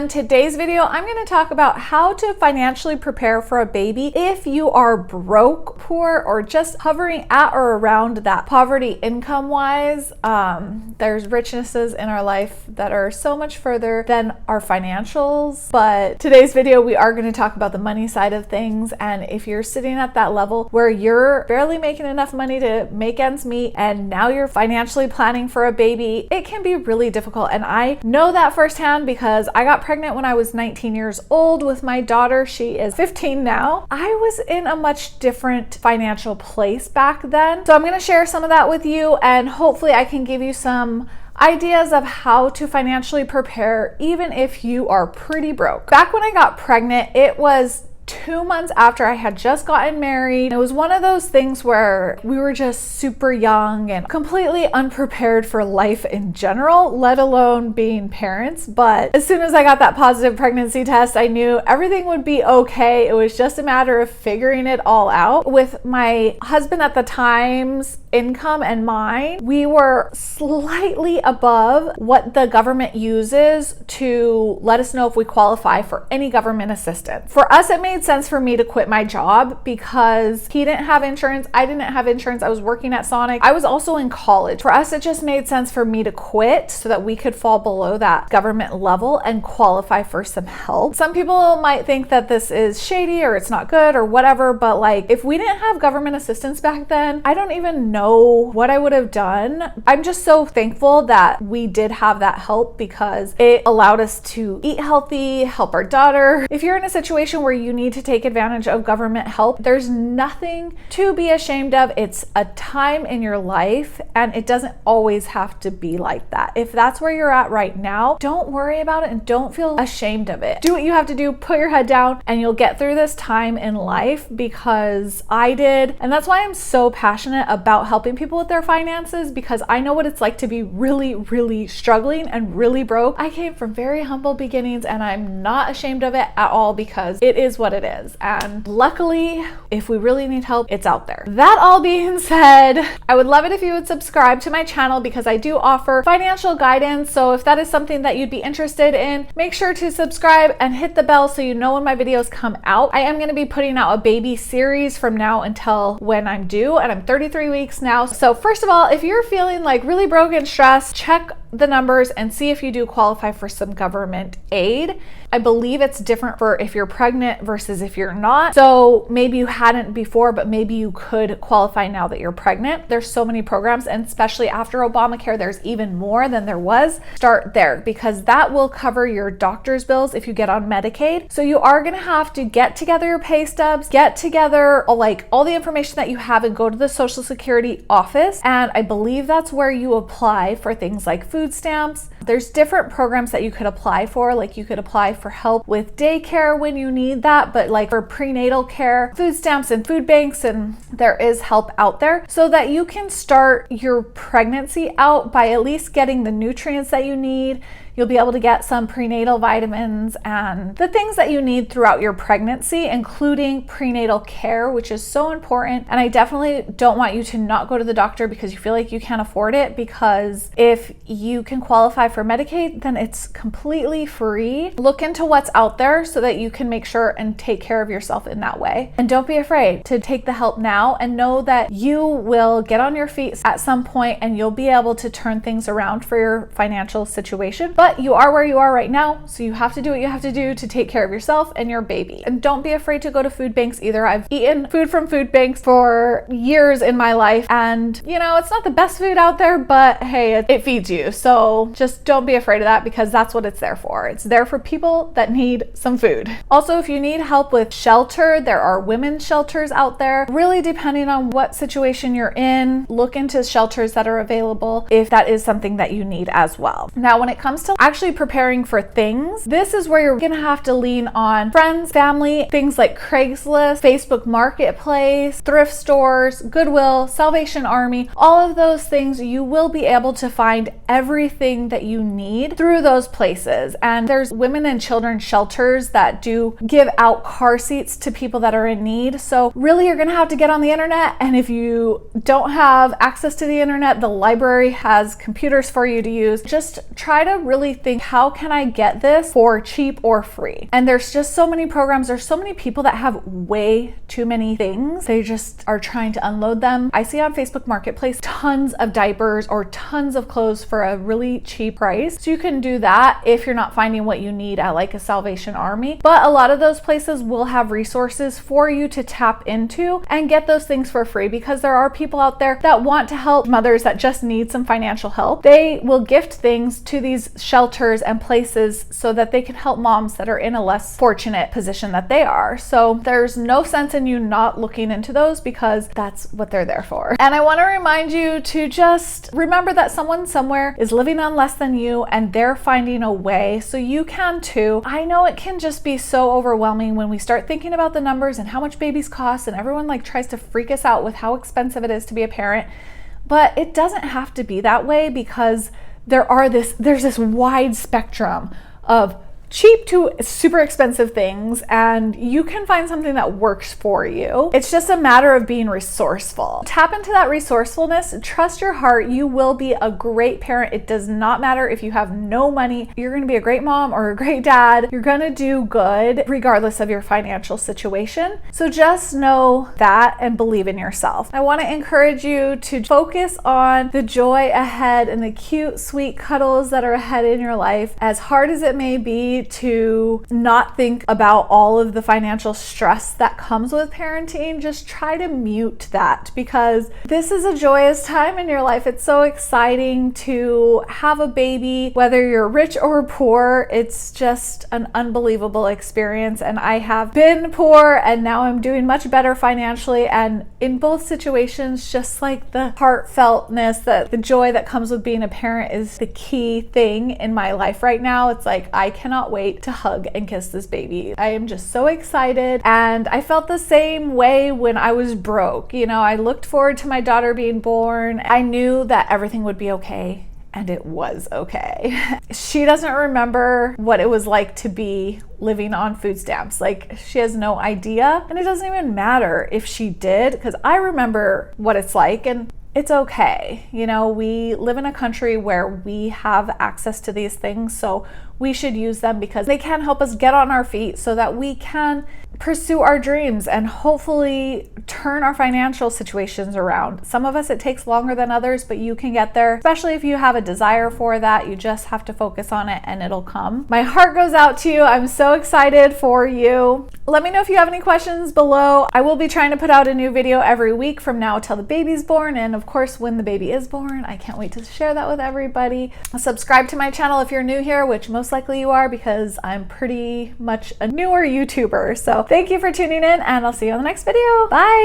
In today's video, I'm going to talk about how to financially prepare for a baby if you are broke, poor, or just hovering at or around that poverty income wise. There's richnesses in our life that are so much further than our financials. But today's video, we are going to talk about the money side of things. And if you're sitting at that level where you're barely making enough money to make ends meet and now you're financially planning for a baby, it can be really difficult. And I know that firsthand because I got pregnant when I was 19 years old with my daughter. She is 15 now. I was in a much different financial place back then. So I'm going to share some of that with you, and hopefully I can give you some ideas of how to financially prepare even if you are pretty broke. Back when I got pregnant, it was 2 months after I had just gotten married. It was one of those things where we were just super young and completely unprepared for life in general, let alone being parents. But as soon as I got that positive pregnancy test, I knew everything would be okay. It was just a matter of figuring it all out. With my husband at the time's income and mine, we were slightly above what the government uses to let us know if we qualify for any government assistance. For us, it made sense for me to quit my job because he didn't have insurance. I didn't have insurance. I was working at Sonic. I was also in college. For us, it just made sense for me to quit so that we could fall below that government level and qualify for some help. Some people might think that this is shady or it's not good or whatever, but like if we didn't have government assistance back then, I don't even know what I would have done. I'm just so thankful that we did have that help because it allowed us to eat healthy, help our daughter. If you're in a situation where you need to take advantage of government help, there's nothing to be ashamed of. It's a time in your life and it doesn't always have to be like that. If that's where you're at right now, don't worry about it and don't feel ashamed of it. Do what you have to do, put your head down, and you'll get through this time in life, because I did. And that's why I'm so passionate about helping people with their finances, because I know what it's like to be really, really struggling and really broke. I came from very humble beginnings and I'm not ashamed of it at all because it is what it is. And luckily, if we really need help, it's out there. That all being said, I would love it if you would subscribe to my channel because I do offer financial guidance. So if that is something that you'd be interested in, make sure to subscribe and hit the bell so you know when my videos come out. I am going to be putting out a baby series from now until when I'm due, and I'm 33 weeks now. So first of all, if you're feeling like really broke and stressed, check the numbers and see if you do qualify for some government aid. I believe it's different for if you're pregnant versus if you're not. So maybe you hadn't before, but maybe you could qualify now that you're pregnant. There's so many programs, and especially after Obamacare, there's even more than there was. Start there because that will cover your doctor's bills if you get on Medicaid. So you are going to have to get together your pay stubs, get together like all the information that you have and go to the Social Security office. And I believe that's where you apply for things like food stamps. There's different programs that you could apply for, like you could apply for help with daycare when you need that, but like for prenatal care, food stamps and food banks, and there is help out there so that you can start your pregnancy out by at least getting the nutrients that you need. You'll be able to get some prenatal vitamins and the things that you need throughout your pregnancy, including prenatal care, which is so important. And I definitely don't want you to not go to the doctor because you feel like you can't afford it, because if you can qualify for Medicaid, then it's completely free. Look into what's out there so that you can make sure and take care of yourself in that way. And don't be afraid to take the help now, and know that you will get on your feet at some point and you'll be able to turn things around for your financial situation. But you are where you are right now, so you have to do what you have to do to take care of yourself and your baby. And don't be afraid to go to food banks either. I've eaten food from food banks for years in my life, and you know, it's not the best food out there, but hey, it feeds you. So just don't be afraid of that, because that's what it's there for. It's there for people that need some food. Also, if you need help with shelter, there are women's shelters out there. Really, depending on what situation you're in, look into shelters that are available if that is something that you need as well. Now, when it comes to actually preparing for things, this is where you're gonna have to lean on friends, family, things like Craigslist, Facebook Marketplace, thrift stores, Goodwill, Salvation Army. All of those things, you will be able to find everything that you need through those places. And there's women and children shelters that do give out car seats to people that are in need. So really, you're gonna have to get on the internet. And if you don't have access to the internet, the library has computers for you to use. Just try to really think, how can I get this for cheap or free? And there's just so many programs. There's so many people that have way too many things. They just are trying to unload them. I see on Facebook Marketplace tons of diapers or tons of clothes for a really cheap price. So you can do that if you're not finding what you need at like a Salvation Army. But a lot of those places will have resources for you to tap into and get those things for free, because there are people out there that want to help mothers that just need some financial help. They will gift things to these shelters and places so that they can help moms that are in a less fortunate position that they are. So there's no sense in you not looking into those, because that's what they're there for. And I want to remind you to just remember that someone somewhere is living on less than you, and they're finding a way, so you can too. I know it can just be so overwhelming when we start thinking about the numbers and how much babies cost, and everyone like tries to freak us out with how expensive it is to be a parent. But it doesn't have to be that way, because there's this wide spectrum of cheap to super expensive things, and you can find something that works for you. It's just a matter of being resourceful. Tap into that resourcefulness, trust your heart. You will be a great parent. It does not matter if you have no money. You're going to be a great mom or a great dad. You're going to do good regardless of your financial situation. So just know that and believe in yourself. I want to encourage you to focus on the joy ahead and the cute, sweet cuddles that are ahead in your life. As hard as it may be to not think about all of the financial stress that comes with parenting, just try to mute that, because this is a joyous time in your life. It's so exciting to have a baby, whether you're rich or poor. It's just an unbelievable experience. And I have been poor, and now I'm doing much better financially. And in both situations, just like the heartfeltness, the joy that comes with being a parent is the key thing in my life right now. It's like, I cannot wait to hug and kiss this baby. I am just so excited. And I felt the same way when I was broke. You know, I looked forward to my daughter being born. I knew that everything would be okay. And it was okay. She doesn't remember what it was like to be living on food stamps. Like, she has no idea. And it doesn't even matter if she did, because I remember what it's like, and it's okay. You know, we live in a country where we have access to these things, so we should use them, because they can help us get on our feet so that we can pursue our dreams and hopefully turn our financial situations around. Some of us, it takes longer than others, but you can get there, especially if you have a desire for that. You just have to focus on it and it'll come. My heart goes out to you. I'm so excited for you. Let me know if you have any questions below. I will be trying to put out a new video every week from now till the baby's born. And of course, when the baby is born, I can't wait to share that with everybody. Subscribe to my channel if you're new here, which most likely you are, because I'm pretty much a newer YouTuber. So thank you for tuning in, and I'll see you on the next video. Bye.